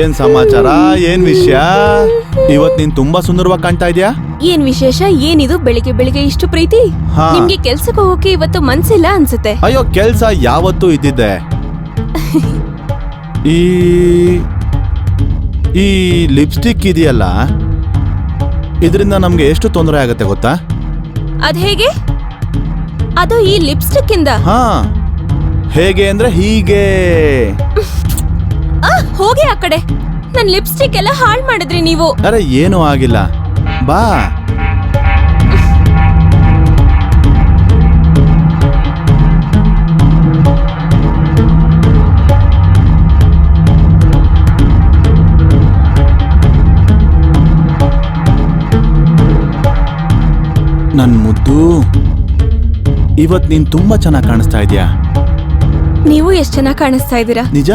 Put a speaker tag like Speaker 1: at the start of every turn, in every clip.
Speaker 1: ಏನ್ ಸಮಾಚಾರ, ಏನ್ ವಿಷಯ? ಇವತ್ ನೀನ್ ತುಂಬಾ ಸುಂದರವಾಗಿ ಕಾಣ್ತಾ ಇದೀಯಾ.
Speaker 2: ಏನ್ ವಿಶೇಷ? ಏನಿದು ಬೆಳಿಗ್ಗೆ ಬೆಳಿಗ್ಗೆ ಇಷ್ಟು ಪ್ರೀತಿ? ನಿಮ್ಗೆ ಕೆಲ್ಸಕ್ಕೆ ಹೋಗಕ್ಕೆ ಇವತ್ತು ಮನ್ಸಿಲ್ಲ ಅನ್ಸುತ್ತೆ.
Speaker 1: ಅಯ್ಯೋ, ಕೆಲ್ಸ ಯಾವತ್ತೂ ಇದ್ದಿದ್ದೆ. ಈ ಲಿಪ್ಸ್ಟಿಕ್ ಇದೆಯಲ್ಲ, ಇದರಿಂದ ನಮ್ಗೆ ಎಷ್ಟು ತೊಂದರೆ ಆಗತ್ತೆ ಗೊತ್ತಾ?
Speaker 2: ಅದ್ ಹೇಗೆ? ಅದು ಈ ಲಿಪ್ಸ್ಟಿಕ್ ಇಂದ?
Speaker 1: ಹಾ, ಹೇಗೆ ಅಂದ್ರೆ ಹೀಗೆ.
Speaker 2: ಹೋಗಿ ಆ ಕಡೆ. ನನ್ ಲಿಪ್ಸ್ಟಿಕ್ ಎಲ್ಲ ಹಾಳ್ ಮಾಡಿದ್ರಿ ನೀವು.
Speaker 1: ಅರೆ ಏನೂ ಆಗಿಲ್ಲ, ಬಾ. ನನ್ ಮುದ್ದು, ಇವತ್ ನೀನ್ ತುಂಬಾ ಚೆನ್ನಾಗಿ ಕಾಣಿಸ್ತಾ ಇದೀಯಾ.
Speaker 2: ನೀವು ಎಷ್ಟ್ ಚೆನ್ನಾಗಿ ಕಾಣಿಸ್ತಾ ಇದ್ದೀರಾ.
Speaker 1: ನಿಜ?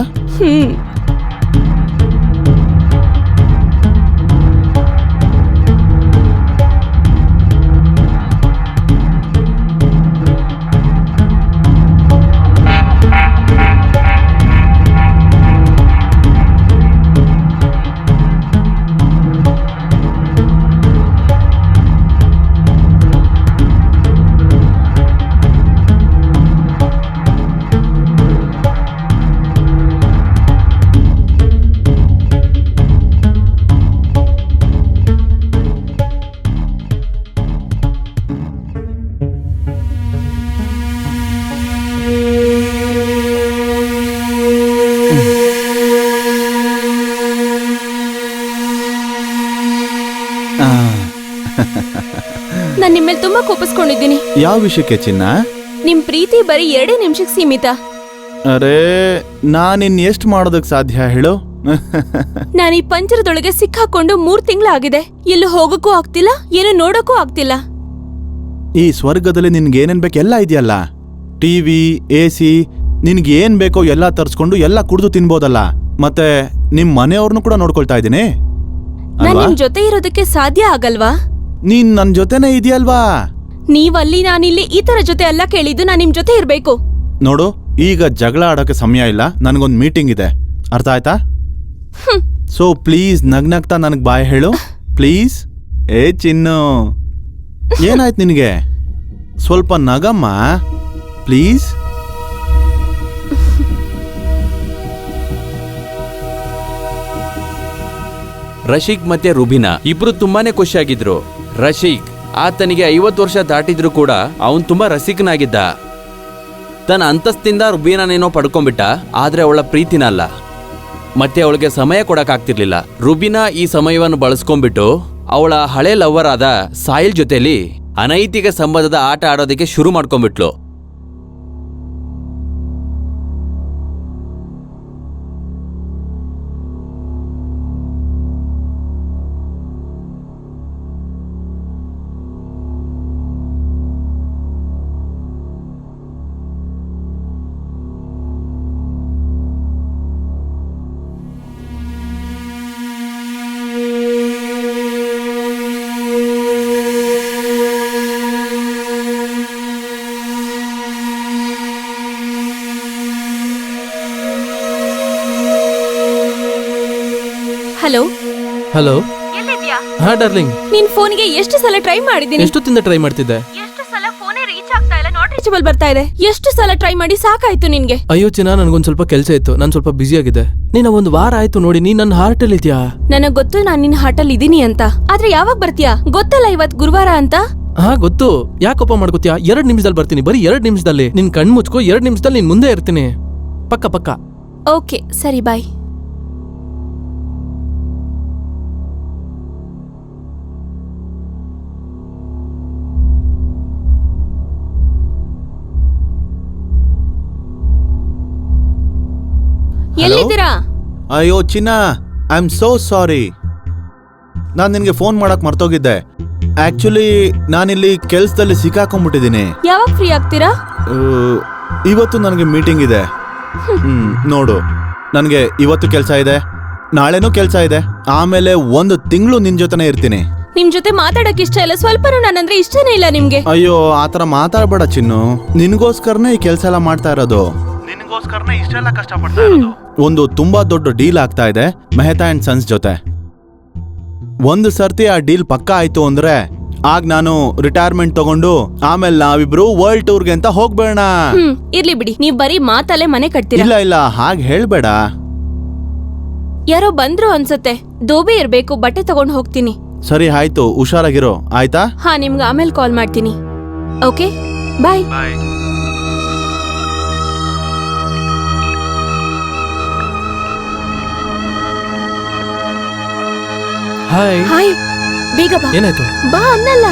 Speaker 2: ನಾನ್ ನಿಮ್ಮೇಲೆ ತುಂಬಾ ಕೋಪಿಸ್ಕೊಂಡಿದ್ದೀನಿ.
Speaker 1: ಯಾವ ವಿಷಯಕ್ಕೆ ಚಿನ್ನ?
Speaker 2: ನಿಮ್ ಪ್ರೀತಿ ಬರೀ 2 ನಿಮಿಷಕ್ಕೆ ಸೀಮಿತ.
Speaker 1: ಅರೆ, ನಾನಿನ್ ಎಷ್ಟು ಮಾಡೋದಕ್ ಸಾಧ್ಯ ಹೇಳು?
Speaker 2: ನಾನು ಈ ಪಂಜರದೊಳಗೆ ಸಿಕ್ಕಾಕೊಂಡು 3 ತಿಂಗಳಾಗಿದೆ. ಎಲ್ಲೂ ಹೋಗಕ್ಕೂ ಆಗ್ತಿಲ್ಲ, ಏನು ನೋಡಕ್ಕೂ ಆಗ್ತಿಲ್ಲ.
Speaker 1: ಈ ಸ್ವರ್ಗದಲ್ಲಿ ನಿನ್ಗೆ ಏನೇನ್ ಬೇಕು ಎಲ್ಲ ಇದೆಯಲ್ಲ. ಟಿವಿ, AC, ನಿನ್ಗೆ ಏನ್ ಬೇಕೋ ಎಲ್ಲ ತರ್ಸ್ಕೊಂಡು ಎಲ್ಲ ಕುಡ್ದು ತಿನ್ಬೋದಲ್ಲ. ಮತ್ತೆ ನಿಮ್ ಮನೆಯವ್ರನ್ನು ಕೂಡ ನೋಡ್ಕೊಳ್ತಾ ಇದ್ದೀನಿ.
Speaker 2: ನಾನ್ ನಿಮ್ ಜೊತೆ ಇರೋದಕ್ಕೆ ಸಾಧ್ಯ ಆಗಲ್ವಾ?
Speaker 1: ನೀನ್ ನನ್ ಜೊತೆನೇ ಇದೆಯಲ್ವಾ.
Speaker 2: ನೀವಲ್ಲಿ, ನಾನಿಲ್ಲಿ. ಈ ತರ ಜೊತೆ ಎಲ್ಲ ಕೇಳಿದ್ದು ನಾನ್ ನಿಮ್ ಜೊತೆ ಇರ್ಬೇಕು.
Speaker 1: ನೋಡು, ಈಗ ಜಗಳ ಆಡೋಕೆ ಸಮಯ ಇಲ್ಲ. ನನ್ಗೊಂದ್ ಮೀಟಿಂಗ್ ಇದೆ, ಅರ್ಥ ಆಯ್ತಾ? ಸೊ ಪ್ಲೀಸ್ ನಗ್ನಗ್ತಾ ನನಗ್ ಬಾಯ್ ಹೇಳು ಪ್ಲೀಸ್. ಏ ಚಿನ್ನು, ಏನಾಯ್ತು ನಿನಗೆ? ಸ್ವಲ್ಪ ನಗಮ್ಮ ಪ್ಲೀಸ್.
Speaker 3: ರಶೀಕ್ ಮತ್ತೆ ರುಬಿನಾ ಇಬ್ರು ತುಂಬಾನೇ ಖುಷಿಯಾಗಿದ್ರು. ರಶೀಕ್ ಆತನಿಗೆ 50 ವರ್ಷ ದಾಟಿದ್ರು ಕೂಡ ಅವನ್ ತುಂಬಾ ರಸಿಕನಾಗಿದ್ದ. ತನ್ನ ಅಂತಸ್ತಿಂದ ರುಬಿನಾನೇನೋ ಪಡ್ಕೊಂಡ್ಬಿಟ್ಟ, ಆದ್ರೆ ಅವಳ ಪ್ರೀತಿನ ಅಲ್ಲ. ಮತ್ತೆ ಅವಳಿಗೆ ಸಮಯ ಕೊಡಕ್ಕಾಗ್ತಿರ್ಲಿಲ್ಲ. ರುಬಿನಾ ಈ ಸಮಯವನ್ನು ಬಳಸ್ಕೊಂಡ್ಬಿಟ್ಟು ಅವಳ ಹಳೆ ಲವ್ವರ್ ಆದ ಸಾಹಿಲ್ ಜೊತೆಲಿ ಅನೈತಿಕ ಸಂಬಂಧದ ಆಟ ಆಡೋದಕ್ಕೆ ಶುರು ಮಾಡ್ಕೊಂಡ್ಬಿಟ್ಲು.
Speaker 2: Hello
Speaker 4: hello.
Speaker 2: ಎಲ್ಲಿದ್ಯಾ?
Speaker 4: ಹಾ ಡಾರ್ಲಿಂಗ್,
Speaker 2: ನಿನ್ ಫೋನ್ಗೆ ಎಷ್ಟು ಸಲ ಟ್ರೈ ಮಾಡಿದೀನಿ.
Speaker 4: ಎಷ್ಟೊತ್ತಿಂದ ಟ್ರೈ ಮಾಡ್ತಿದ್ದೆ?
Speaker 2: ಎಷ್ಟು ಸಲ ಫೋನೇ ರೀಚ್ ಆಗ್ತಾ ಇಲ್ಲ, ನಾಟ್ ರೀಚಬಲ್ ಬರ್ತಾ ಇದೆ. ಎಷ್ಟು ಸಲ ಟ್ರೈ ಮಾಡಿ ಸಾಕಾಯ್ತು ನಿನ್ಗೆ.
Speaker 4: ಅಯ್ಯೋ ಚಿನ್ನ, ನನ್ಗೊಂದ್ ಸ್ವಲ್ಪ ಕೆಲಸ ಇತ್ತು, ನಾನು ಸ್ವಲ್ಪ ಬಿಸಿ ಆಗಿದೆ. ನೀನ್ 1 ವಾರ ಆಯ್ತು ನೋಡಿ, ನೀನ್ ನನ್ನ ಹಾರ್ಟ್ ಅಲ್ಲಿ ಇದ್ಯಾ.
Speaker 2: ನನಗ್ ಗೊತ್ತು ನಾನ್ ನಿನ್ ಹಾರ್ಟ್ ಅಲ್ಲಿ ಇದೀನಿ ಅಂತ, ಆದ್ರೆ ಯಾವಾಗ ಬರ್ತೀಯಾ ಗೊತ್ತಲ್ಲ, ಇವತ್ ಗುರುವಾರ ಅಂತ.
Speaker 4: ಹಾ ಗೊತ್ತು, ಯಾಕಪ್ಪ ಮಾಡ್ಕೋತೀಯಾ? 2 ನಿಮಿಷದಲ್ಲಿ ಬರ್ತೀನಿ, ಬರೀ 2 ನಿಮಿಷದಲ್ಲಿ. ನಿನ್ ಕಣ್ ಮುಚ್ಕೋ, 2 ನಿಮಿಷದಲ್ಲಿ ನಿನ್ ಮುಂದೆ ಇರ್ತೀನಿ. ಪಕ್ಕ ಪಕ್ಕ.
Speaker 2: ಓಕೆ ಸರಿ, ಬಾಯ್. ಎಲ್ಲಿದ್ದೀರಾ?
Speaker 1: ಅಯ್ಯೋ ಚಿನ್ನ, ಐ ಆಮ್ ಸೋ ಸಾರಿ. ನಾನ್ ನಿನ್ಗೆ ಫೋನ್ ಮಾಡಕ್ ಮರ್ತೋಗಿದ್ದೆ. ಆಕ್ಚುಲಿ ನಾನಿಲ್ಲಿ ಕೆಲ್ಸದಲ್ಲಿ ಸಿಕ್ಕಾಕೊಂಡ್ಬಿಟ್ಟಿದ್ದೀನಿ.
Speaker 2: ಯಾವಾಗ ಫ್ರೀ ಆಗ್ತೀರಾ?
Speaker 1: ಇವತ್ತು ನನಗೆ ಮೀಟಿಂಗ್ ಇದೆ. ನೋಡು, ನನಗೆ ಇವತ್ತು ಕೆಲಸ ಇದೆ, ನಾಳೆನೂ ಕೆಲಸ ಇದೆ, ಆಮೇಲೆ 1 ತಿಂಗಳು ನಿನ್ ಜೊತೆನೇ ಇರ್ತೀನಿ.
Speaker 2: ನಿಮ್ ಜೊತೆ ಮಾತಾಡಕ್ ಇಷ್ಟ ಇಲ್ಲ, ಸ್ವಲ್ಪನೂ ನಾನಂದ್ರೆ ಇಷ್ಟನೇ ಇಲ್ಲ ನಿಮ್ಗೆ.
Speaker 1: ಅಯ್ಯೋ ಆತರ ಮಾತಾಡ್ಬೇಡ ಚಿನ್ನು, ನಿನ್ಗೋಸ್ಕರನೇ ಈ ಕೆಲಸ ಎಲ್ಲ ಮಾಡ್ತಾ ಇರೋದು, ನಿನ್ಗೋಸ್ಕರನೇ ಇಷ್ಟೆಲ್ಲ ಕಷ್ಟಪಡ್ತಾ ಇರೋದು. ಒಂದು ತುಂಬಾ ದೊಡ್ಡ ಡೀಲ್ ಆಗ್ತಾ ಇದೆ ಮೆಹ್ತಾ ಅಂಡ್ ಸನ್ಸ್ ಜೊತೆ. ಒಂದು ಸರ್ತಿ ಆ ಡೀಲ್ ಪಕ್ಕಾ ಆಯ್ತು ಅಂದ್ರೆ ಆಗ ನಾನು ರಿಟೈರ್ಮೆಂಟ್ ತಗೊಂಡು ಆಮೇಲೆ ನಾವಿಬ್ರು ವರ್ಲ್ಡ್ ಟೂರ್ಗೆ ಅಂತ ಹೋಗ್ಬೇಡ.
Speaker 2: ಇರ್ಲಿ ಬಿಡಿ, ನೀವ್ ಬರೀ ಮಾತಲ್ಲೇ ಮನೆ ಕಟ್ತೀರಾ.
Speaker 1: ಇಲ್ಲ ಇಲ್ಲ ಹಾಗೆ ಹೇಳ್ಬೇಡ.
Speaker 2: ಯಾರೋ ಬಂದ್ರು ಅನ್ಸತ್ತೆ, ದೋಬೆ ಇರ್ಬೇಕು, ಬಟ್ಟೆ ತಗೊಂಡ್ ಹೋಗ್ತೀನಿ.
Speaker 1: ಸರಿ ಆಯ್ತು, ಹುಷಾರಾಗಿರೋ ಆಯ್ತಾ.
Speaker 2: ಹಾ, ನಿಮ್ಗೆ ಆಮೇಲೆ ಕಾಲ್ ಮಾಡ್ತೀನಿ. ಓಕೆ, ಬಾಯ್.
Speaker 4: ಹಾಯ್.
Speaker 2: ಹಾಯ್, ಬೇಗ ಬಾ.
Speaker 4: ಏನಾಯ್ತು?
Speaker 2: ಬಾ ಅನ್ನಲ್ಲ.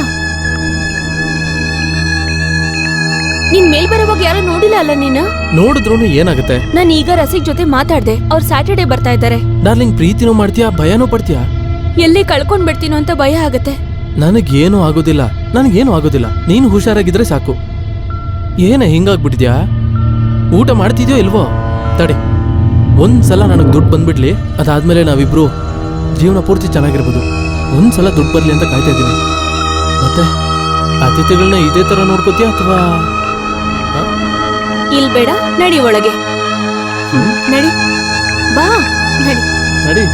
Speaker 2: ನೀನ್ ಮೇಲ್ ಬರೋವಾಗ ಯಾರು ನೋಡಿಲ್ಲ ಅಲ್ಲ ನೀನು?
Speaker 4: ನೋಡಿದ್ರು ಏನಾಗುತ್ತೆ?
Speaker 2: ನಾನ್ ಈಗ ರಸಿಕ್ ಜೊತೆ ಮಾತಾಡ್ದೆ, ಅವ್ರು ಸ್ಯಾಟರ್ಡೆ ಬರ್ತಾ ಇದ್ದಾರೆ.
Speaker 4: ಡಾರ್ಲಿಂಗ್, ಪ್ರೀತಿನೂ ಮಾಡ್ತೀಯಾ, ಭಯನೂ ಪಡ್ತೀಯಾ?
Speaker 2: ಎಲ್ಲಿ ಕಳ್ಕೊಂಡ್ ಬಿಡ್ತೀನೋ ಅಂತ ಭಯ ಆಗತ್ತೆ.
Speaker 4: ನನಗೇನು ಆಗೋದಿಲ್ಲ, ನನಗೇನು ಆಗೋದಿಲ್ಲ. ನೀನು ಹುಷಾರಾಗಿದ್ರೆ ಸಾಕು. ಏನ ಹಿಂಗಾಗ್ಬಿಟ್ಟಿದ್ಯಾ? ಊಟ ಮಾಡ್ತಿದ್ಯೋ ಇಲ್ವೋ? ತಡಿ, ಒಂದ್ಸಲ ನನಗೆ ದುಡ್ಡು ಬಂದ್ಬಿಡ್ಲಿ, ಅದಾದ್ಮೇಲೆ ನಾವಿಬ್ರು ಜೀವನ ಪೂರ್ತಿ ಚೆನ್ನಾಗಿರ್ಬೋದು. ಒಂದ್ಸಲ ದುಡ್ಡು ಬರ್ಲಿ ಅಂತ ಕಾಯ್ತಾ ಇದ್ದೀನಿ. ಮತ್ತೆ ಅತಿಥಿಗಳನ್ನ ಇದೇ ತರ ನೋಡ್ಕೋತೀಯ ಅಥವಾ?
Speaker 2: ಇಲ್ ಬೇಡ, ನಡಿ ಒಳಗೆ. ನಡಿ, ಬಾ, ನಡಿ.
Speaker 4: ನಡಿ.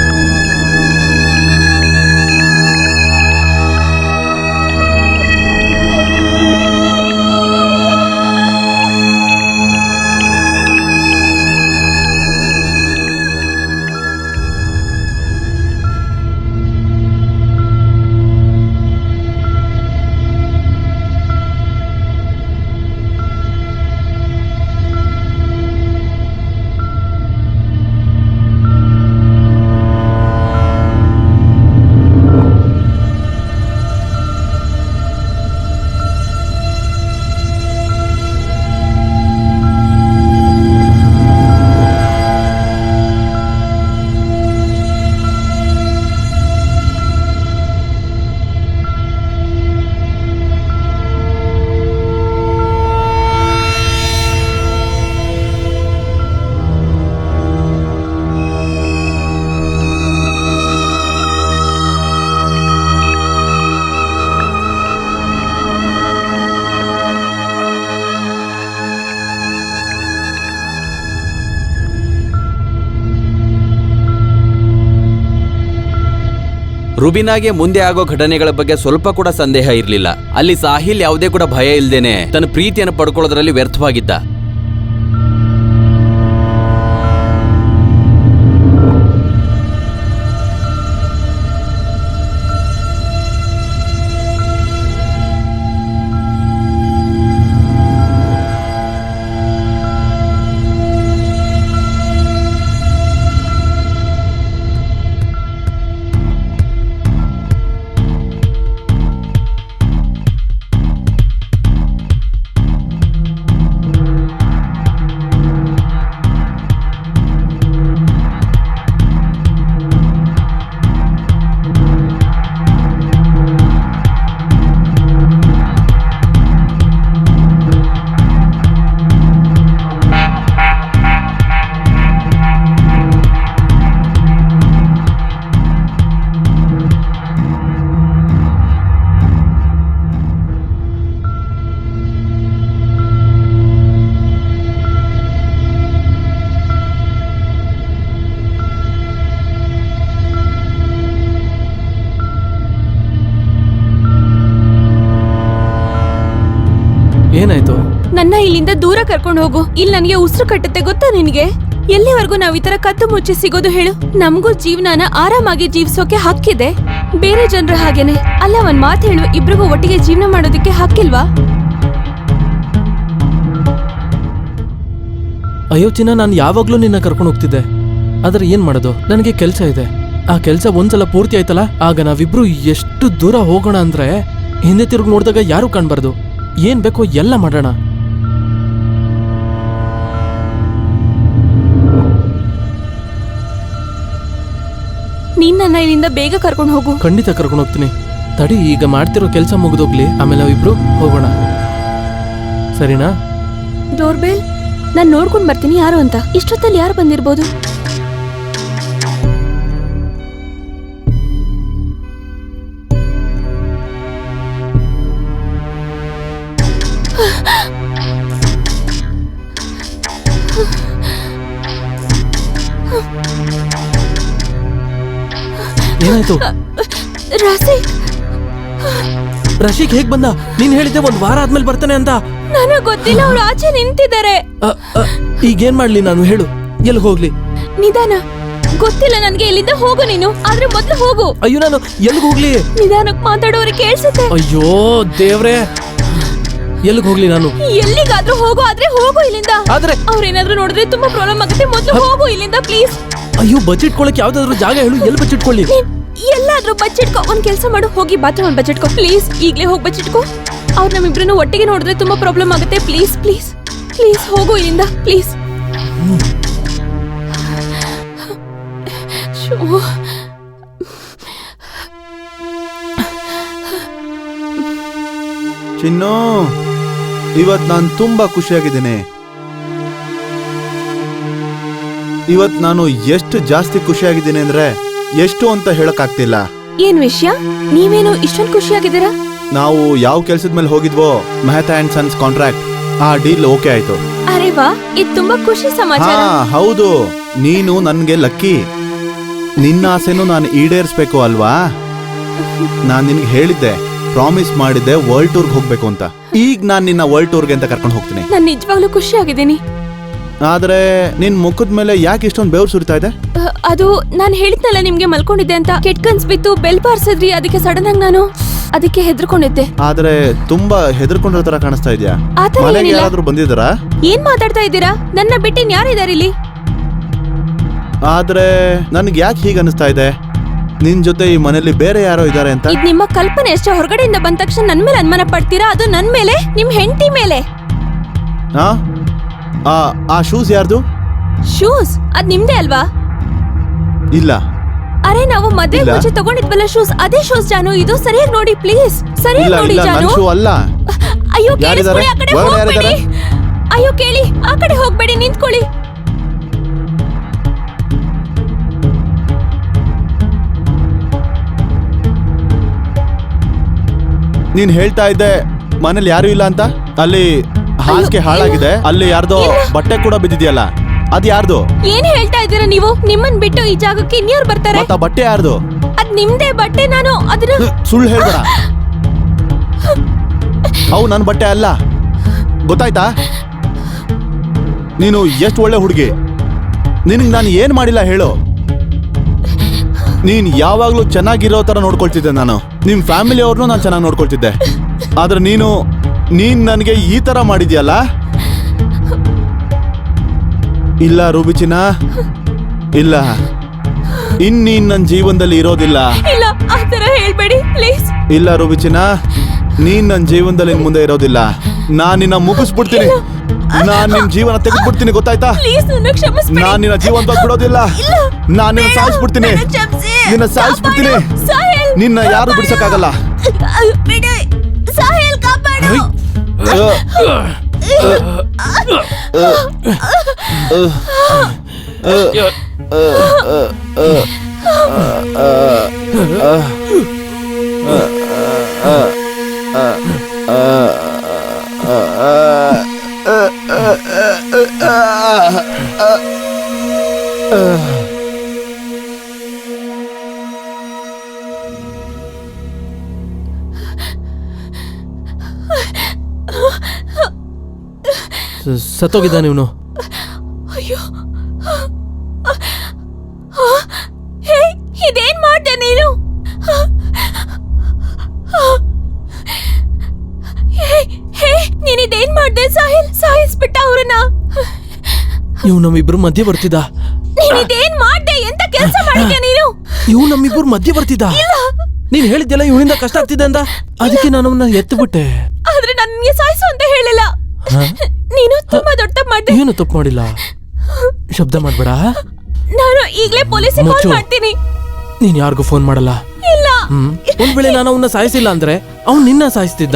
Speaker 3: ರುಬಿನಾಗೆ ಮುಂದೆ ಆಗೋ ಘಟನೆಗಳ ಬಗ್ಗೆ ಸ್ವಲ್ಪ ಕೂಡ ಸಂದೇಹ ಇರಲಿಲ್ಲ. ಅಲ್ಲಿ ಸಾಹಿಲ್ ಯಾವುದೇ ಕೂಡ ಭಯ ಇಲ್ದೇನೆ ತನ್ನ ಪ್ರೀತಿಯನ್ನು ಪಡ್ಕೊಳ್ಳೋದ್ರಲ್ಲಿ ವ್ಯರ್ಥವಾಗಿದ್ದ. ಏನಾಯ್ತು?
Speaker 2: ನನ್ನ ಇಲ್ಲಿಂದ ದೂರ ಕರ್ಕೊಂಡು ಹೋಗು. ಇಲ್ಲಿ ನನಗೆ ಉಸಿರು ಕಟ್ಟುತ್ತೆ, ಗೊತ್ತಾ ನಿನ್ಗೆ? ಎಲ್ಲಿವರೆಗೂ ನಾವ್ ಈ ತರ ಕತ್ತು ಮುಚ್ಚಿ ಸಿಗೋದು ಹೇಳು? ನಮಗೂ ಜೀವನನ ಆರಾಮಾಗಿ ಜೀವಿಸೋಕೆ ಹಕ್ಕಿದೆ, ಬೇರೆ ಜನರ ಹಾಗೇನೆ. ಅಲ್ಲ, ಒಂದ್ ಮಾತು ಹೇಳು, ಇಬ್ರಿಗೂ ಒಟ್ಟಿಗೆ ಜೀವನ ಮಾಡೋದಕ್ಕೆ ಹಕ್ಕಿಲ್ವಾ?
Speaker 4: ಅಯ್ಯೋ ಚಿನ್ನ, ನಾನು ಯಾವಾಗ್ಲೂ ನಿನ್ನ ಕರ್ಕೊಂಡು ಹೋಗ್ತಿದ್ದೆ. ಆದ್ರೆ ಏನ್ ಮಾಡೋದು, ನನಗೆ ಕೆಲ್ಸ ಇದೆ. ಆ ಕೆಲ್ಸ ಒಂದ್ಸಲ ಪೂರ್ತಿ ಆಯ್ತಲ್ಲ, ಆಗ ನಾವಿಬ್ರು ಎಷ್ಟು ದೂರ ಹೋಗೋಣ ಅಂದ್ರೆ ಹಿಂದೆ ತಿರುಗಿ ನೋಡಿದಾಗ ಯಾರು ಕಾಣ್ಬಾರ್ದು. ಏನ್ ಬೇಕೋ ಎಲ್ಲ ಮಾಡೋಣ.
Speaker 2: ನೀನ್ ನನ್ನ ಇಲ್ಲಿಂದ ಬೇಗ ಕರ್ಕೊಂಡು ಹೋಗು.
Speaker 4: ಖಂಡಿತ ಕರ್ಕೊಂಡು ಹೋಗ್ತೀನಿ. ತಡಿ, ಈಗ ಮಾಡ್ತಿರೋ ಕೆಲಸ ಮುಗಿದೋಗ್ಲಿ, ಆಮೇಲೆ ನಾವಿಬ್ರು ಹೋಗೋಣ, ಸರಿನಾ?
Speaker 2: ಡೋರ್ ಬೆಲ್, ನಾನ್ ನೋಡ್ಕೊಂಡ್ ಬರ್ತೀನಿ ಯಾರು ಅಂತ. ಇಷ್ಟೊತ್ತಲ್ಲಿ ಯಾರು ಬಂದಿರ್ಬೋದು?
Speaker 4: ಏನಾಯ್ತು?
Speaker 2: ರಸಿಕ್
Speaker 4: ರಶೀಕ್ ಹೇಗ್ ಬಂದ? ನೀನ್ ಹೇಳಿದ್ದೆ ಒಂದ್ ವಾರ ಆದ್ಮೇಲೆ ಬರ್ತಾನೆ ಅಂತ.
Speaker 2: ನನಗ್ ಗೊತ್ತಿಲ್ಲ, ಅವ್ರು ಆಚೆ ನಿಂತಿದ್ದಾರೆ.
Speaker 4: ಈಗೇನ್ ಮಾಡ್ಲಿ ನಾನು? ಹೇಳು, ಎಲ್ಲಿ ಹೋಗ್ಲಿ?
Speaker 2: ನಿಧಾನ, ಗೊತ್ತಿಲ್ಲ ನನ್ಗೆ. ಇಲ್ಲಿಂದ ಹೋಗು ನೀನು, ಆದ್ರೆ ಮೊದ್ಲು ಹೋಗು.
Speaker 4: ಅಯ್ಯೋ, ನಾನು ಎಲ್ಲಿಗ್ ಹೋಗ್ಲಿ?
Speaker 2: ನಿಧಾನಕ್ ಮಾತಾಡೋರಿಗೆ ಕೇಳಿಸುತ್ತೆ.
Speaker 4: ಅಯ್ಯೋ ದೇವ್ರೆ, ಎಲ್ಲಿಗ್ ಹೋಗ್ಲಿ ನಾನು?
Speaker 2: ಎಲ್ಲಿಗಾದ್ರೂ ಹೋಗು, ಆದ್ರೆ ಹೋಗು ಇಲ್ಲಿಂದ.
Speaker 4: ಆದ್ರೆ
Speaker 2: ಅವ್ರೇನಾದ್ರೂ ನೋಡಿದ್ರೆ ತುಂಬಾ ಪ್ರಾಬ್ಲಮ್ ಆಗುತ್ತೆ. ಮೊದ್ಲು ಹೋಗು ಇಲ್ಲಿಂದ ಪ್ಲೀಸ್.
Speaker 4: ಅಯ್ಯೋ, ಬಚ್ಚಿಟ್ಕೊಳಕ್ ಯಾವ್ದಾದ್ರು ಜಾಗ ಹೇಳು, ಎಲ್ಲಿ ಬಚ್ಚಿಟ್ಕೊಳ್ಳಿ?
Speaker 2: ಎಲ್ಲಾದ್ರೂ ಬಚ್ಚಿಟ್ಕೋ. ಒಂದ್ ಕೆಲ್ಸ ಮಾಡು, ಹೋಗಿ ಬಾತ್ರೂಮ್ ಬಚ್ಚಿಟ್ಕೋ ಪ್ಲೀಸ್. ಈಗ್ಲೇ ಹೋಗಿ ಬಚ್ಚಿಟ್ಕೋ. ಅವ್ರು ನಮ್ಮಿಬ್ರನ್ನು ಒಟ್ಟಿಗೆ ನೋಡಿದ್ರೆ ತುಂಬಾ ಪ್ರಾಬ್ಲಮ್ ಆಗುತ್ತೆ. ಪ್ಲೀಸ್ ಪ್ಲೀಸ್ ಪ್ಲೀಸ್ ಹೋಗು ಇಲ್ಲಿಂದ ಪ್ಲೀಸ್.
Speaker 1: ಚಿನ್ನು, ಇವತ್ ನಾನು ತುಂಬಾ ಖುಷಿಯಾಗಿದ್ದೀನಿ. ಇವತ್ ನಾನು ಎಷ್ಟು ಜಾಸ್ತಿ ಖುಷಿಯಾಗಿದ್ದೀನಿ ಅಂದ್ರೆ ಎಷ್ಟು ಅಂತ ಹೇಳಕ್ ಆಗ್ತಿಲ್ಲ.
Speaker 2: ಏನ್ ವಿಷಯ? ನೀವೇನು ಇಷ್ಟೊಂದು ಖುಷಿಯಾಗಿದ್ದೀರಾ?
Speaker 1: ನಾವು ಯಾವ ಕೆಲ್ಸದ ಮೇಲೆ ಹೋಗಿದ್ವೋ, ಮೆಹ್ತಾ ಅಂಡ್ ಸನ್ಸ್ ಕಾಂಟ್ರಾಕ್ಟ್, ಆ ಡೀಲ್ ಓಕೆ ಆಯ್ತು.
Speaker 2: ಅರೆ ವಾ, ಇದು ತುಂಬಾ ಖುಷಿ ಸಮಾಚಾರ.
Speaker 1: ಹಾ ಹೌದು, ನೀನು ನನ್ಗೆ ಲಕ್ಕಿ. ನಿನ್ನ ಆಸೆನೂ ನಾನು ಈಡೇರಿಸ್ಬೇಕು ಅಲ್ವಾ? ನಾನ್ ನಿನ್ಗೆ ಹೇಳಿದ್ದೆ, ಪ್ರಾಮಿಸ್ ಮಾಡಿದ್ದೆ ವರ್ಲ್ಡ್ ಟೂರ್ಗೆ ಹೋಗ್ಬೇಕು ಅಂತ. ಈಗ ನಾನ್ ನಿನ್ನ ವರ್ಲ್ಡ್ ಟೂರ್ಗೆ ಅಂತ ಕರ್ಕೊಂಡು ಹೋಗ್ತೀನಿ.
Speaker 2: ನಾನ್ ನಿಜವಾಗ್ಲೂ ಖುಷಿಯಾಗಿದ್ದೀನಿ.
Speaker 1: ಆದ್ರೆ ನಿನ್ ಮುಖದ ಮೇಲೆ ಯಾಕೆ ಇಷ್ಟೊಂದು ಬೆವರು ಸುರಿತಾ ಇದೆ?
Speaker 2: ಅದು ನಾನ್ ಹೇಳಿದ್ನಲ್ಲ ನಿಮ್ಗೆ ಮಲ್ಕೊಂಡಿದ್ದೆ ಅಂತ. ಕೆಟ್ಟ ಕನ್ಸ್ ಬಿತ್ತು, ಬೆಲ್ ಬಾರ್ಸಿದ್ರಿ, ಅದಕ್ಕೆ ಸಡನ್ ಆಗಿ ನಾನು ಅದಕ್ಕೆ ಹೆದರ್ಕೊಂಡಿದ್ದೆ.
Speaker 1: ಆದ್ರೆ ತುಂಬಾ ಹೆದರ್ಕೊಂಡಿರೋ ತರ ಕಾಣಿಸ್ತಾ ಇದೆಯಾ?
Speaker 2: ಆತರ
Speaker 1: ಮನೆಗೆ
Speaker 2: ಏನಿಲ್ಲ.
Speaker 1: ಯಾರಾದ್ರೂ ಬಂದಿದ್ದಾರಾ?
Speaker 2: ಏನ್ ಮಾತಾಡ್ತಾ ಇದ್ದೀರಾ? ನನ್ನ ಬಿಟ್ಟು ಯಾರಿದ್ದಾರೆ ಇಲ್ಲಿ?
Speaker 1: ಆದ್ರೆ ನನ್ಗೆ ಯಾಕೆ ಹೀಗೆ ಅನಿಸ್ತಾ ಇದೆ, ನಿನ್ ಜೊತೆ ಈ ಮನೆಯಲ್ಲಿ ಬೇರೆ ಯಾರೋ ಇದ್ದಾರೆ ಅಂತ?
Speaker 2: ಇದ್ ನಿಮ್ಮ ಕಲ್ಪನೆ ಅಷ್ಟೇ. ಹೊರಗಡೆಯಿಂದ ಬಂದ ತಕ್ಷಣ ನನ್ ಮೇಲೆ ಅನುಮಾನ ಪಡ್ತೀರಾ, ಅದು ನನ್ ಮೇಲೆ, ನಿಮ್ ಹೆಂಡತಿ ಮೇಲೆ.
Speaker 1: ಆ ಶೂಸ್ ಯಾರ್ದು?
Speaker 2: ಶೂಸ್ ಅದ್ ನಿಮ್ದೇ ಅಲ್ವಾ?
Speaker 1: ಇಲ್ಲ.
Speaker 2: ಅರೆ, ನಾವು ಮದ್ವೆ
Speaker 1: ಇಲ್ಲ.
Speaker 2: ಮುಂಚೆ ತಗೊಂಡಿದ್ವಲ್ಲ ಶೂಸ್, ಅದೇ ಶೂಸ್ ಜಾನು. ಇದು ಸರಿಯಾಗಿ ನೋಡಿ ಪ್ಲೀಸ್, ಸರಿಯಾಗಿ
Speaker 1: ಇಲ್ಲ
Speaker 2: ನೋಡಿ
Speaker 1: ಇಲ್ಲ,
Speaker 2: ಜಾನು.
Speaker 1: ನನ್ ಶೂ ಅಲ್ಲ.
Speaker 2: ಅಯ್ಯೋ
Speaker 1: ಯಾರಿದ್ದಾರೆ?
Speaker 2: ಕೇಳಿಸ್ಕೊಳ್ಳಿ, ಆ ಕಡೆ
Speaker 1: ಹೊರಗಡೆ
Speaker 2: ಹೋಗ್ಬೇಡಿ.
Speaker 1: ಯಾರಿದ್ದಾರೆ?
Speaker 2: ಅಯ್ಯೋ ಕೇಳಿ, ಆ ಕಡೆ ಹೋಗ್ಬೇಡಿ, ನಿಂತ್ಕೊಳ್ಳಿ.
Speaker 1: ನೀನ್ ಹೇಳ್ತಾ ಇದ್ದೆ ಮನೇಲಿ ಯಾರು ಇಲ್ಲ ಅಂತ. ಅಲ್ಲಿ ಹಾಸಿಗೆ ಹಾಳಾಗಿದೆ, ಅಲ್ಲಿ ಯಾರ್ದೋ ಬಟ್ಟೆ ಕೂಡ ಬಿದ್ದಿದ್ಯಲ್ಲ, ಅದ್ ಯಾರ್ದು?
Speaker 2: ಏನ್ ಹೇಳ್ತಾ ಇದ್ದೀರಾ ನೀವು? ನಿಮ್ಮನ್ ಬಿಟ್ಟು ಈ ಜಾಗಕ್ಕೆ ಇನ್ಯಾರು ಬರ್ತಾರೆ?
Speaker 1: ಮತ್ತ ಬಟ್ಟೆ ಯಾರ್ದು?
Speaker 2: ಅದ್ ನಿಮ್ದೇ ಬಟ್ಟೆ. ನಾನು ಅದನ್ನ
Speaker 1: ಸುಳ್ಳು ಹೇಳ್ಬೇಡ. ಅವು ನನ್ ಬಟ್ಟೆ ಅಲ್ಲ, ಗೊತ್ತಾಯ್ತಾ? ನೀನು ಎಷ್ಟು ಒಳ್ಳೆ ಹುಡುಗಿ. ನಿನಗೆ ನಾನು ಏನ್ ಮಾಡಿಲ್ಲ ಹೇಳು? ನೀನ್ ಯಾವಾಗ್ಲೂ ಚೆನ್ನಾಗಿರೋ ತರ ನೋಡ್ಕೊಳ್ತಿದ್ದೆ ನಾನು. ನಿಮ್ ಫ್ಯಾಮಿಲಿ ಅವ್ರನ್ನೂ ನಾನು ಚೆನ್ನಾಗಿ ನೋಡ್ಕೊಳ್ತಿದ್ದೆ. ಆದ್ರೆ ನೀನ್ ನನಗೆ ಈ ತರ ಮಾಡಿದ್ಯಲ್ಲ. ಇಲ್ಲ ರೂಬಿಚಿನ, ಇಲ್ಲ, ಇನ್ನೀನ್ ನನ್ನ ಜೀವನದಲ್ಲಿ ಇರೋದಿಲ್ಲ.
Speaker 2: ಇಲ್ಲ, ಆ ತರ ಹೇಳ್ಬೇಡಿ ಪ್ಲೀಸ್.
Speaker 1: ಇಲ್ಲ ರೂಬಿಚಿನ, ನೀನ್ ನನ್ನ ಜೀವನದಲ್ಲಿ ಮುಂದೆ ಇರೋದಿಲ್ಲ. ನಾನ್ ನಿನ್ನ ಮುಗಿಸ್ಬಿಡ್ತೀನಿ. ನಾನ್ ನಿನ್ ಜೀವನ ತೆಗೆದ್ಬಿಡ್ತೀನಿ, ಗೊತ್ತಾಯ್ತಾ?
Speaker 2: ಪ್ಲೀಸ್ ನನ್ನ ಕ್ಷಮಿಸ್ಬಿಡಿ.
Speaker 1: ನಾನ್ ನಿನ್ನ ಜೀವನದಲ್ಲಿ ಬಿಡೋದಿಲ್ಲ. ನಾನ್ ನಿನ್ನ ಸಾಯಿಸ್ಬಿಡ್ತೀನಿ, ನಿನ್ನ ಸಾಯಿಸ್ಬಿಡ್ತೀನಿ. ನಿನ್ನ ಯಾರು ಬಿಡ್ಸಕ್ಕಾಗಲ್ಲ.
Speaker 2: ಬಿಡಿ ಸಾಹಿಲ್, ಕಾಪಾಡು.
Speaker 4: ಸತ್ತೋಗಿದ್ದಾನೆ ಇವನು.
Speaker 2: ಅಯ್ಯೋ, ಹೇ, ಇದೇನ್ ಮಾಡ್ದೆ ನೀನು? ನೀನಿದೇನ್ ಮಾಡ್ದೆ ಸಾಹಿಲ್? ಸಾಯಿಸ್ಬಿಟ್ಟ ಅವ್ರನ್ನ.
Speaker 4: ಇವ್ ನಮ್ಮಿಬ್ರು ಮಧ್ಯೆ ಬರ್ತಿದ್ದ.
Speaker 2: ನೀನಿದೇನ್ ಮಾಡ್ದೆ? ಎಂತ ಕೆಲಸ ಮಾಡಿದ್ಯಾ ನೀನು?
Speaker 4: ಇವ್ ನಮ್ಮಿಬ್ರು ಮಧ್ಯೆ ಬರ್ತಿದ್ದ. ನೀನ್ ಹೇಳಿದ್ಯಲ್ಲ ಇವನಿಂದ ಕಷ್ಟ ಆಗ್ತಿದೆ ಅಂತ, ಅದಕ್ಕೆ ನಾನು ಅವನ್ನ ಎತ್ತುಬಿಟ್ಟೆ.
Speaker 2: ಆದ್ರೆ ನನ್ಗೆ ಸಾಯಿಸು ಅಂತ ಹೇಳಿಲ್ಲ. ನೀನು ತುಂಬಾ ದೊಡ್ಡ ತಪ್ಪು ಮಾಡ್ದೆ.
Speaker 4: ಏನು ತಪ್ಪು ಮಾಡಿಲ್ಲ, ಶಬ್ದ ಮಾಡ್ಬೇಡ.
Speaker 2: ನಾನು ಈಗ್ಲೇ ಪೊಲೀಸಿಗೆ ಕಾಲ್
Speaker 4: ಮುಚ್ಚು.
Speaker 2: ಮಾಡ್ತೀನಿ.
Speaker 4: ನೀನ್ ಯಾರಿಗೂ ಫೋನ್ ಮಾಡಲ್ಲ.
Speaker 2: ಇಲ್ಲ.
Speaker 4: ಒಂದ್ ವೇಳೆ ನಾನು ಅವನ್ನ ಸಾಯಿಸಿಲ್ಲ ಅಂದ್ರೆ ಅವ್ನು ನಿನ್ನ ಸಾಯಿಸ್ತಿದ್ದ.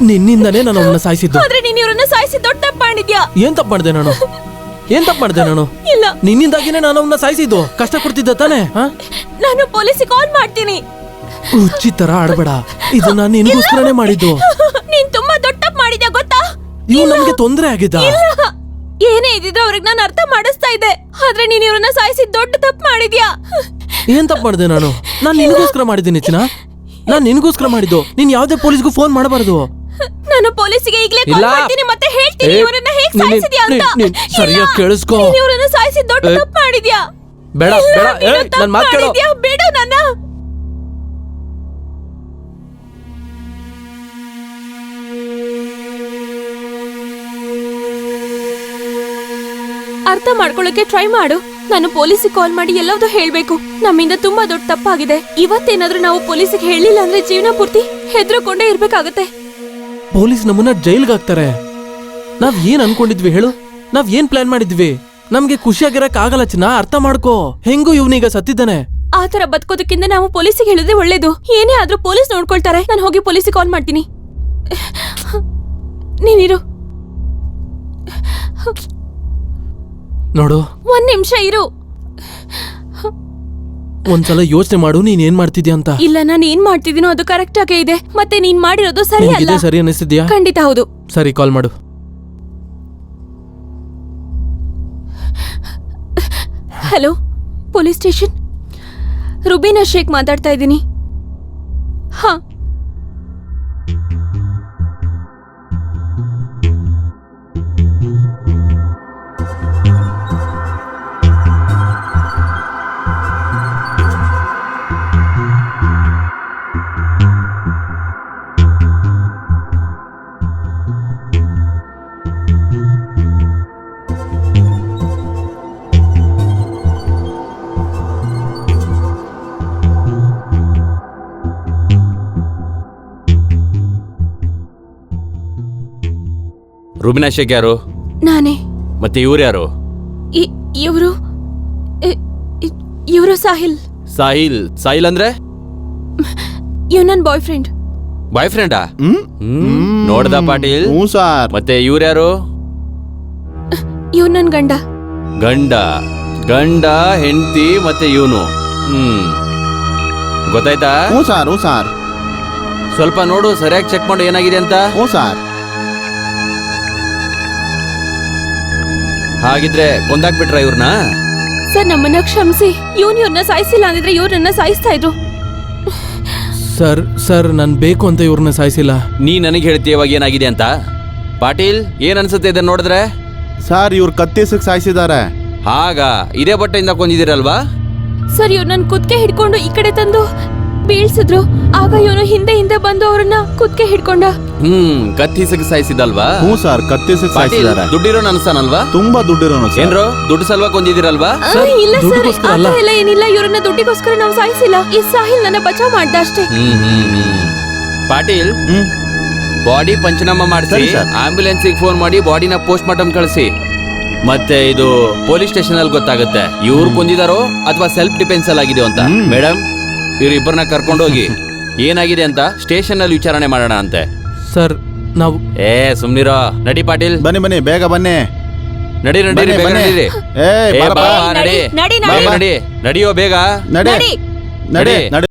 Speaker 4: ನಿನ್ನಿಂದನೇ ನಾನು ಅವನ್ನ ಸಾಯಿಸಿದ್ದು.
Speaker 2: ಆದ್ರೆ ನೀನ್ ಇವ್ರನ್ನ ಸಾಯಿಸಿ ದೊಡ್ಡ ತಪ್ಪು ಮಾಡಿದ್ಯಾ.
Speaker 4: ಏನ್ ತಪ್ಪು ಮಾಡ್ದೆ ನಾನು? ಏನ್ ತಪ್ಪು ಮಾಡ್ದೆ ನಾನು?
Speaker 2: ಇಲ್ಲ,
Speaker 4: ನಿನ್ನಿಂದಾಗಿನೇ ನಾನು ಅವನ್ನ ಸಾಯಿಸಿದ್ದು. ಕಷ್ಟ ಕೊಡ್ತಿದ್ದ ತಾನೆ?
Speaker 2: ನಾನು ಪೊಲೀಸಿಗೆ ಕಾಲ್ ಮಾಡ್ತೀನಿ.
Speaker 4: ಹುಚ್ಚಿ ತರ ಆಡಬೇಡ, ಇದು ನಾನು ನಿನ್ಗೋಸ್ಕರನೇ ಮಾಡಿದ್ದು.
Speaker 2: ನೀನ್ ತುಂಬಾ ದೊಡ್ಡ
Speaker 4: ಇವ್ ನಮ್ಗೆ ತೊಂದ್ರೆ ಆಗಿದ್ದ.
Speaker 2: ಇಲ್ಲ, ಏನೇ ಇದ್ದಿದ್ರು ಅವ್ರಿಗೆ ನಾನು ಅರ್ಥ ಮಾಡಿಸ್ತಾ ಇದ್ದೆ. ಆದ್ರೆ ನೀನ್ ಇವ್ರನ್ನ ಸಾಯಿಸಿ ದೊಡ್ಡ ತಪ್ಪು ಮಾಡಿದ್ಯಾ.
Speaker 4: ಏನ್ ತಪ್ಪು ಮಾಡಿದೆ ನಾನು ನಿನಗೋಸ್ಕರ ಮಾಡಿದ್ದೀನಿ ಚಿನ್ನ. ನಾನ್ ನಿನಗೋಸ್ಕರ ಮಾಡಿದ್ದು. ನೀನ್ ಯಾವ್ದೇ ಪೊಲೀಸ್ಗೂ ಫೋನ್ ಮಾಡಬಾರ್ದು.
Speaker 2: ನಾನು ಪೊಲೀಸಿಗೆ ಈಗಲೇ ಕಾಲ್
Speaker 4: ಇಲ್ಲ.
Speaker 2: ಮಾಡ್ತೀನಿ ಮತ್ತೆ ಹೇಳ್ತೀನಿ ಇವರನ್ನ ಹೇಗೆ
Speaker 4: ನೀನ್-
Speaker 2: ಸಾಯಿಸಿದ್ಯಾ ಅಂತ.
Speaker 4: ನೀನ್ ಸರಿಯಾಗಿ ಕೇಳಿಸ್ಕೊ.
Speaker 2: ನೀನ್ ಇವ್ರನ್ನ ಸಾಯಿಸಿ ದೊಡ್ಡ ತಪ್ಪು ಮಾಡಿದ್ಯಾ.
Speaker 4: ಬೇಡ
Speaker 2: ಇಲ್ಲ,
Speaker 4: ಬೇಡ
Speaker 2: ನೀನು
Speaker 4: ಏಯ್,
Speaker 2: ತಪ್ಪು
Speaker 4: ನನ್ ಮಾತ್ ಕೇಳು.
Speaker 2: ಮಾಡಿದ್ಯಾ. ಬಿಡು ನನ್ನ. ಅರ್ಥ ಮಾಡ್ಕೊಳ್ಳೋಕೆ ಟ್ರೈ ಮಾಡು. ನಾನು ಪೊಲೀಸಿಗೆ ಕಾಲ್ ಮಾಡಿ ಎಲ್ಲವೂ ಹೇಳ್ಬೇಕು. ನಮ್ಮಿಂದ ತುಂಬಾ ದೊಡ್ಡ ತಪ್ಪಾಗಿದೆ. ಇವತ್ತೇನಾದ್ರೂ ನಾವು ಪೊಲೀಸಿಗೆ ಹೇಳಿಲ್ಲ ಅಂದ್ರೆ ಜೀವನ ಪೂರ್ತಿ ಹೆದರ್ಕೊಂಡೇ ಇರ್ಬೇಕಾಗತ್ತೆ.
Speaker 4: ಪೊಲೀಸ್ ನಮ್ಮನ್ನ ಜೈಲ್ಗೆ ಹಾಕ್ತಾರೆ. ನಾವ್ ಏನ್ ಅನ್ಕೊಂಡಿದ್ವಿ ಹೇಳು? ನಾವ್ ಏನ್ ಪ್ಲಾನ್ ಮಾಡಿದ್ವಿ? ನಮ್ಗೆ ಖುಷಿಯಾಗಿರಕ್ ಆಗಲ್ಲ ಚಿನ್ನ, ಅರ್ಥ ಮಾಡ್ಕೋ. ಹೆಂಗೂ ಇವ್ನೀಗ ಸತ್ತಿದ್ದಾನೆ.
Speaker 2: ಆ ತರ ಬದುಕೋದಕ್ಕಿಂತ ನಾವು ಪೊಲೀಸಿಗೆ ಹೇಳಿದ್ರೆ ಒಳ್ಳೇದು. ಏನೇ ಆದ್ರೂ ಪೊಲೀಸ್ ನೋಡ್ಕೊಳ್ತಾರೆ. ನಾನು ಹೋಗಿ ಪೊಲೀಸಿಗೆ ಕಾಲ್ ಮಾಡ್ತೀನಿ. ನೀನಿರು,
Speaker 4: ನೋಡು,
Speaker 2: ಒಂದ್ ನಿಮಿಷ ಇರು.
Speaker 4: ಒಂದ್ಸಲ ಯೋಚನೆ ಮಾಡು, ನೀನ್ ಏನ್ ಮಾಡ್ತಿದ್ಯಾ ಅಂತ.
Speaker 2: ಇಲ್ಲ, ನಾನು ಏನ್ ಮಾಡ್ತಿದ್ದೀನೋ ಅದು ಕರೆಕ್ಟ್ ಆಗೇ ಇದೆ. ಮತ್ತೆ ನೀನ್ ಮಾಡಿರೋದು ಸರಿ ಅಲ್ಲ.
Speaker 4: ನಿನ್ಗಿದೇ ಸರಿ ಅನಿಸ್ತಿದ್ಯಾ?
Speaker 2: ಖಂಡಿತ ಹೌದು.
Speaker 4: ಸರಿ, ಕಾಲ್ ಮಾಡು.
Speaker 2: Hello, police station. Rubina Sheikh ಮಾತಾಡ್ತಾ ಇದ್ದೀನಿ. ಹಾ,
Speaker 3: ರುಬಿನಾ ಶೇಖ್ ಯಾರು?
Speaker 2: ನಾನೇ.
Speaker 3: ಮತ್ತೆ ಇವ್ರು ಯಾರು?
Speaker 2: ಇವರು ಇವರು ಸಾಹಿಲ್.
Speaker 3: ಸಾಹಿಲ್ ಅಂದ್ರೆ
Speaker 2: ಇವ್ ನನ್ ಬಾಯ್ ಫ್ರೆಂಡ್.
Speaker 3: ಬಾಯ್ ಫ್ರೆಂಡಾ? ನೋಡ್ದ ಪಾಟೀಲ್?
Speaker 1: ಹ್ಞೂ ಸಾರ್.
Speaker 3: ಮತ್ತೆ ಇವ್ರು ಯಾರು?
Speaker 2: ಇವ್ ನನ್ ಗಂಡ.
Speaker 3: ಗಂಡ ಹೆಂಡತಿ ಮತ್ತೆ ಇವನು. ಗೊತ್ತಾಯ್ತಾ?
Speaker 1: ಹ್ಞೂ ಸಾರ್, ಹ್ಞೂ ಸಾರ್,
Speaker 3: ಸ್ವಲ್ಪ ನೋಡು, ಸರಿಯಾಗಿ ಚೆಕ್ ಮಾಡು ಏನಾಗಿದೆ ಅಂತ.
Speaker 1: ಹ್ಞೂ ಸಾರ್.
Speaker 3: ಹಾಗಿದ್ರೆ ಕೊಂದಾಕ್ಬಿಟ್ರ ಇವ್ರನ್ನ?
Speaker 2: ಸರ್, ನಮ್ಮನ್ನ ಕ್ಷಮಿಸಿ. ಇವ್ರನ್ನ ಸಾಯಿಸಿಲ್ಲ ಅಂದಿದ್ರೆ ಇವ್ರನ್ನ ಸಾಯಿಸ್ತಾ ಇದ್ರು.
Speaker 4: ಸರ್ ನಾನ್ ಬೇಕು ಅಂತ ಇವ್ರನ್ನ ಸಾಯಿಸಿಲ್ಲ.
Speaker 3: ನೀ ನನಗೆ ಹೇಳ್ತೀಯ ಇವಾಗ ಏನಾಗಿದೆ ಅಂತ. ಪಾಟೀಲ್, ಏನ್ ಅನ್ಸುತ್ತೆ ಇದನ್ನ ನೋಡಿದ್ರೆ?
Speaker 1: ಸಾರ್, ಇವ್ರು ಕತ್ತಿಸಕ್ ಸಾಯಿಸಿದ್ದಾರೆ.
Speaker 3: ಹಾಗ ಇದೇ ಬಟ್ಟೆಯಿಂದ ಕೊಂದಿದ್ದೀರಲ್ವಾ?
Speaker 2: ಸರ್, ಇವ್ರು ನನ್ ಕುದ್ಕೆ ಹಿಡ್ಕೊಂಡು ಈ ಕಡೆ ತಂದು ಬೀಳ್ಸಿದ್ರು. ಆಗ ಇವನು ಹಿಂದೆ ಬಂದು ಅವ್ರನ್ನ ಕುದ್ಕೆ ಹಿಡ್ಕೊಂಡ.
Speaker 3: ಕತ್ತಿಸಕ್ ಸಾಯಿಸಿದಲ್ವಾ?
Speaker 1: ಹ್ಞೂ ಸಾರ್, ಕತ್ತಿಸಕ್
Speaker 3: ಪಾಟೀಲ್,
Speaker 1: ಸಾಯಿಸಿದ್ದಾರೆ.
Speaker 3: ದುಡ್ಡಿರೋ ಅನ್ಸಾನಲ್ವಾ?
Speaker 1: ತುಂಬಾ ದುಡ್ಡಿರೋನು ಸರ್.
Speaker 3: ಏನ್ರೋ ದುಡ್ಡು ಸಲ್ವಾ ಕೊಂದಿದ್ದೀರಲ್ವಾ?
Speaker 2: ಇಲ್ಲ ಸರ್,
Speaker 4: ದುಡ್ಡಿಗೋಸ್ಕರ ಅಲ್ಲ.
Speaker 2: ಆತರ ಎಲ್ಲ ಏನಿಲ್ಲ. ಇವ್ರನ್ನ ದುಡ್ಡಿಗೋಸ್ಕರ ನಾವು ಸಾಯಿಸಿಲ್ಲ. ಈ ಸಾಹಿಲ್ ನನ್ನ ಬಚಾವ್ ಮಾಡ್ದ ಅಷ್ಟೇ.
Speaker 3: ಪಾಟೀಲ್,
Speaker 1: ಹ್ಮ್
Speaker 3: ಬಾಡಿ ಪಂಚನಾಮ ಮಾಡಿಸಿ
Speaker 1: ಸರಿ ಸರ್.
Speaker 3: ಆಂಬ್ಯುಲೆನ್ಸಿಗೆ ಫೋನ್ ಮಾಡಿ ಬಾಡಿನ ಪೋಸ್ಟ್ ಮಾರ್ಟಮ್ ಕಳಿಸಿ. ಮತ್ತೆ ಇದು ಪೊಲೀಸ್ ಸ್ಟೇಷನ್ ಅಲ್ಲಿ ಗೊತ್ತಾಗುತ್ತೆ ಇವ್ರು ಕೊಂದಿದಾರೋ ಅಥವಾ ಸೆಲ್ಫ್ ಡಿಫೆನ್ಸ್ ಅಲ್ಲಿ ಆಗಿದೆಯೋ ಅಂತ. ಮೇಡಮ್, ಇವ್ರಿಬ್ಬರನ್ನ ಕರ್ಕೊಂಡೋಗಿ ಏನಾಗಿದೆ ಅಂತ ಸ್ಟೇಷನ್ ಅಲ್ಲಿ ವಿಚಾರಣೆ ಮಾಡೋಣ ಅಂತೆ.
Speaker 4: ಸರ್, ನಾವು
Speaker 3: ಸುಮ್ನಿರೋ. ನಡಿ ಪಾಟೀಲ್,
Speaker 1: ಬನ್ನಿ ಬೇಗ ಬನ್ನಿ.
Speaker 3: ನಡಿ
Speaker 1: ಬನ್ನಿ,
Speaker 3: ಬೇಗ
Speaker 1: ಬನ್ನಿ.
Speaker 3: ನಡೀರಿ.
Speaker 1: ಏಯ್, ಬಾರಪ್ಪ.
Speaker 3: ನಡಿ
Speaker 2: ನಡಿ,
Speaker 3: ನಡಿಯೋ ಬೇಗ.
Speaker 1: ನಡಿ
Speaker 2: ನಡಿ.
Speaker 1: ನಡಿ ನಡಿ.